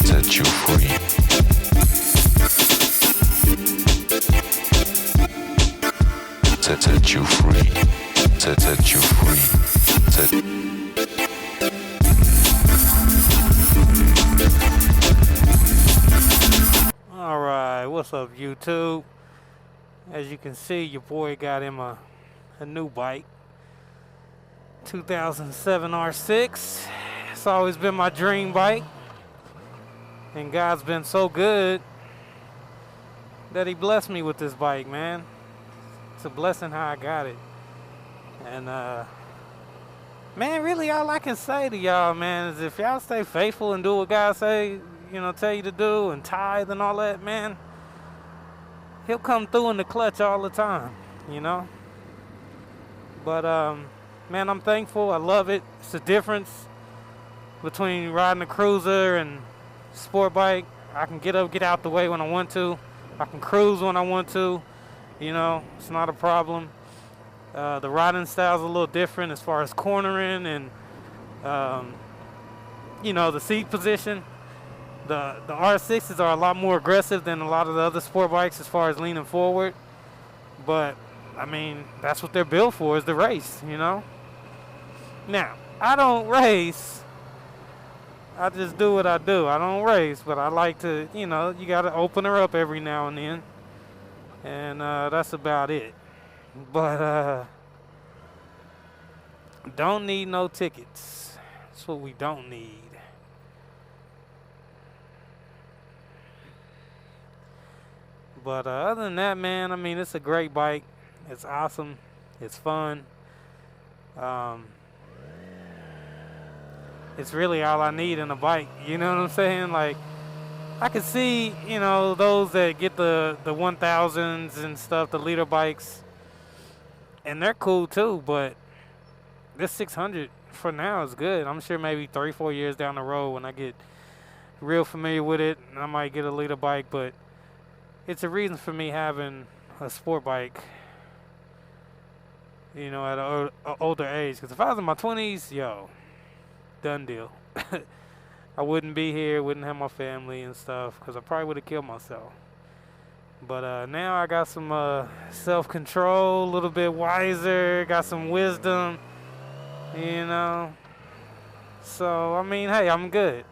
set you free. Set you free. Set you free. All right, what's up, YouTube? As you can see, your boy got him a new bike, 2007 R6. It's always been my dream bike, and God's been so good that He blessed me with this bike, man. It's a blessing how I got it, and man, really, all I can say to y'all, man, is if y'all stay faithful and do what God say, tell you to do, and tithe and all that, man, He'll come through in the clutch all the time, But, man, I'm thankful. I love it. It's the difference between riding a cruiser and sport bike. I can get up, get out the way when I want to. I can cruise when I want to. It's not a problem. The riding style's a little different as far as cornering and, the seat position. The R6s are a lot more aggressive than a lot of the other sport bikes as far as leaning forward. But, I mean, that's what they're built for, is the race, Now, I don't race. I just do what I do. I don't race, but I like to, you got to open her up every now and then. And that's about it. But, don't need no tickets. That's what we don't need. But other than that, man, I mean, it's a great bike. It's awesome. It's fun. It's really all I need in a bike. You know what I'm saying? Like, I could see, those that get the 1000s and stuff, the leader bikes, and they're cool too, but this 600 for now is good. I'm sure maybe 3-4 years down the road when I get real familiar with it, I might get a leader bike, but it's a reason for me having a sport bike, at an older age. Because if I was in my 20s, done deal. I wouldn't be here, wouldn't have my family and stuff, because I probably would have killed myself. But now I got some self-control, a little bit wiser, got some wisdom, So, I mean, hey, I'm good.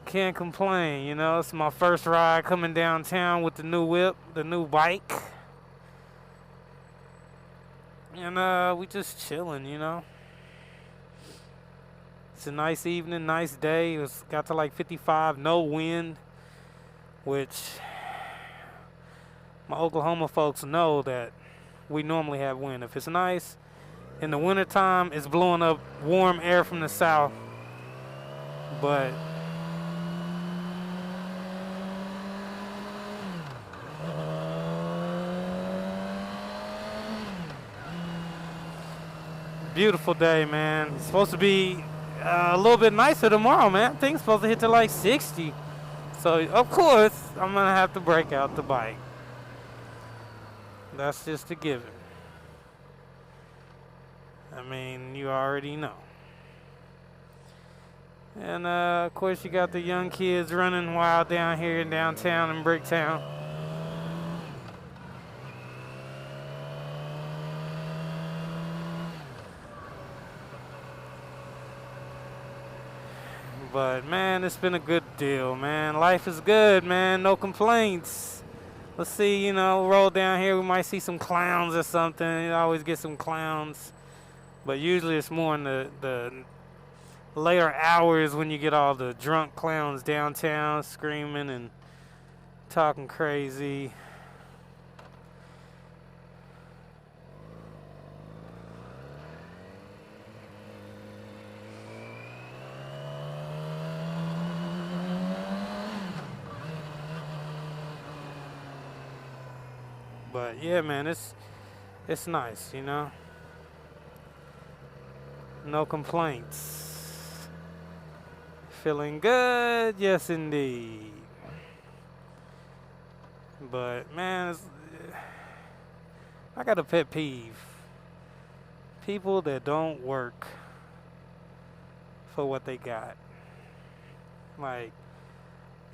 Can't complain, It's my first ride coming downtown with the new whip, the new bike. And we just chilling, It's a nice evening, nice day. It's got to like 55, no wind, which my Oklahoma folks know that we normally have wind. If it's nice, in the wintertime, it's blowing up warm air from the south. But beautiful day, man. It's supposed to be a little bit nicer tomorrow, man. I think it's supposed to hit to like 60. So, of course, I'm going to have to break out the bike. That's just a given. I mean, you already know. And, of course, you got the young kids running wild down here in downtown in Bricktown. But, man, it's been a good deal, man. Life is good, man. No complaints. Let's see, roll down here. We might see some clowns or something. You always get some clowns. But usually it's more in the later hours when you get all the drunk clowns downtown screaming and talking crazy. But yeah, man, it's nice, No complaints. Feeling good, yes indeed. But man, I got a pet peeve. People that don't work for what they got. Like,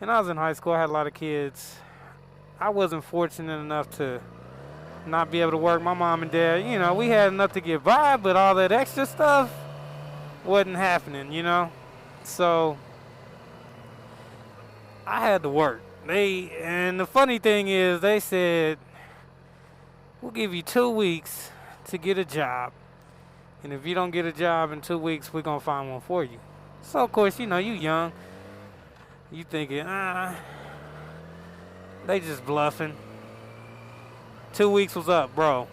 and I was in high school, I had a lot of kids. I wasn't fortunate enough to not be able to work. My mom and dad, we had enough to get by, but all that extra stuff wasn't happening, So I had to work. And the funny thing is, they said, we'll give you 2 weeks to get a job. And if you don't get a job in 2 weeks, we're going to find one for you. So, of course, you young. You thinking, they just bluffing. 2 weeks was up, bro.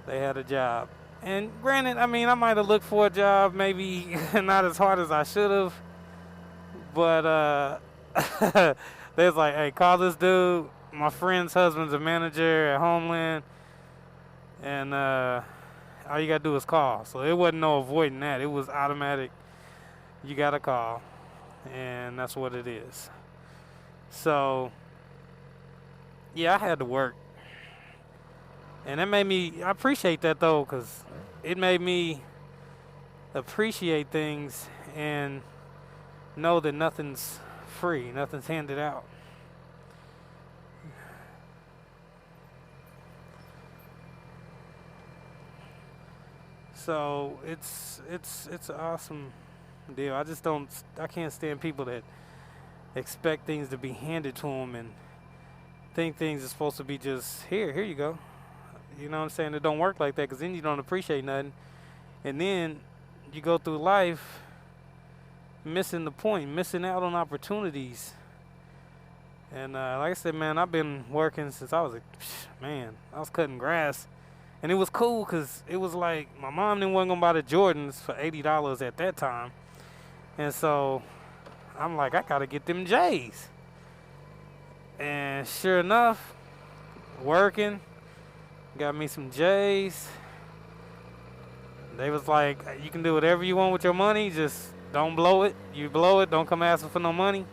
They had a job. And granted, I might have looked for a job, maybe not as hard as I should have. But they was like, hey, call this dude. My friend's husband's a manager at Homeland. And all you got to do is call. So it wasn't no avoiding that. It was automatic. You got to call. And that's what it is. So, yeah, I had to work. And that made me, I appreciate that though, because it made me appreciate things and know that nothing's free, nothing's handed out. So it's an awesome deal. I can't stand people that expect things to be handed to them and think things are supposed to be just here you go. You know what I'm saying? It don't work like that, because then you don't appreciate nothing. And then you go through life missing the point, missing out on opportunities. And like I said, man, I've been working since I was I was cutting grass. And it was cool because it was like my mom didn't want to buy the Jordans for $80 at that time. And so I'm like, I got to get them J's. And sure enough, working, got me some J's. They was like, you can do whatever you want with your money, just don't blow it. You blow it, don't come asking for no money.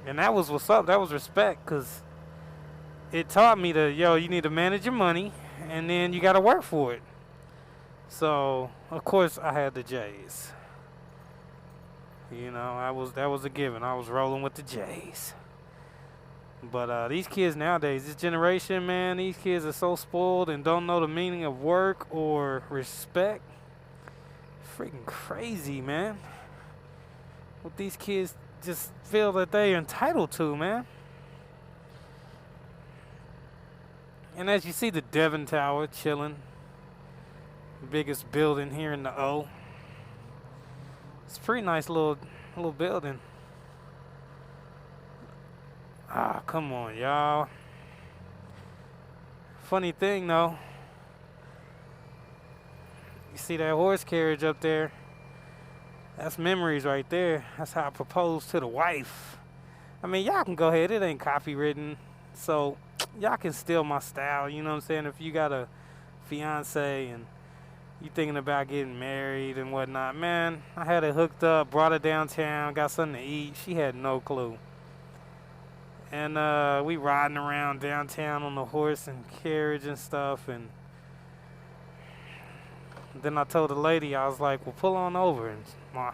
And that was what's up. That was respect, because it taught me you need to manage your money, and then you got to work for it. So, of course, I had the J's. That was a given. I was rolling with the J's. But these kids nowadays, this generation, man, these kids are so spoiled and don't know the meaning of work or respect. Freaking crazy, man. What these kids just feel that they're entitled to, man. And as you see the Devon Tower chilling, biggest building here in the O. It's a pretty nice little building. Come on, y'all. Funny thing, though. You see that horse carriage up there? That's memories right there. That's how I proposed to the wife. Y'all can go ahead. It ain't copywritten. So, y'all can steal my style. You know what I'm saying? If you got a fiance and you thinking about getting married and whatnot, man, I had it hooked up, brought her downtown, got something to eat. She had no clue. And we riding around downtown on the horse and carriage and stuff. And then I told the lady, I was like, well, pull on over. And my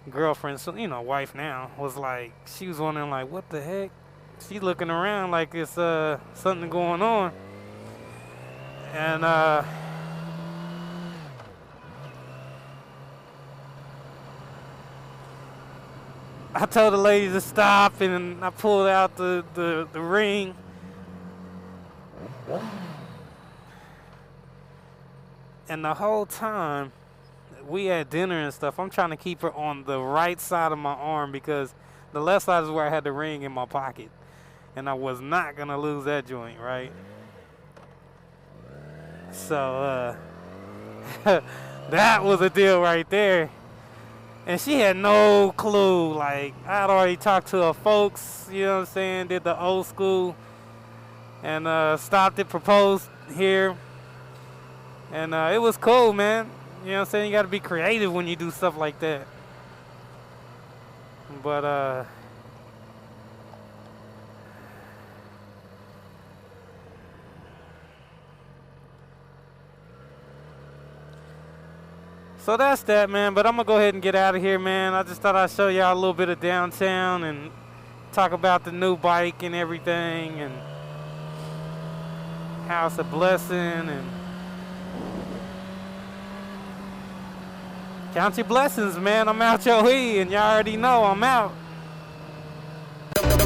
girlfriend, so, wife now, was like, she was wondering, like, what the heck? She looking around like it's something going on. And I told the lady to stop, and I pulled out the ring. And the whole time we had dinner and stuff, I'm trying to keep her on the right side of my arm, because the left side is where I had the ring in my pocket. And I was not going to lose that joint, right? So, that was a deal right there. And she had no clue. Like, I'd already talked to her folks, you know what I'm saying, did the old school, and stopped it, proposed here. And it was cool, man. You know what I'm saying? You got to be creative when you do stuff like that. But, So that's that, man. But I'm gonna go ahead and get out of here, man. I just thought I'd show y'all a little bit of downtown and talk about the new bike and everything and how it's a blessing and count your blessings, man. I'm out your way, and y'all already know I'm out. But